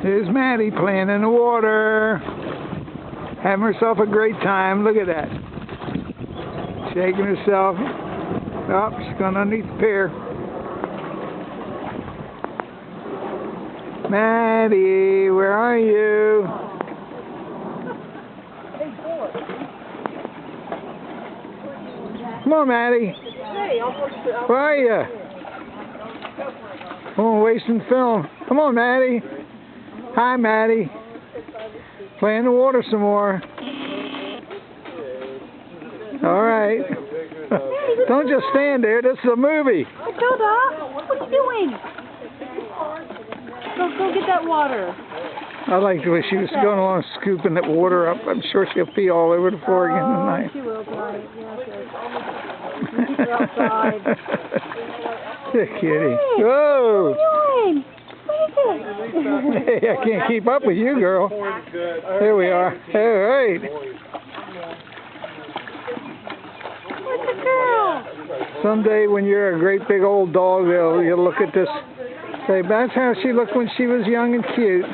There's Matti playing in the water. Having herself a great time. Look at that. Shaking herself. Oh, she's going underneath the pier. Matti, where are you? Come on, Matti. Where are you? Oh, wasting film. Come on, Matti. Hi, Matti. Play in the water some more. All right. Don't just stand there. This is a movie. Matilda, what are you doing? Go get that water. I like the way she was going along scooping that water up. I'm sure she'll pee all over the floor again tonight. She will tonight. Yes, keep her outside. Kitty. Hey, Whoa! What are you doing? What is it? Hey, I can't keep up with you, girl. Here we are. All right. Where's the girl? Someday when you're a great big old dog, you'll look at this, say, that's how she looked when she was young and cute.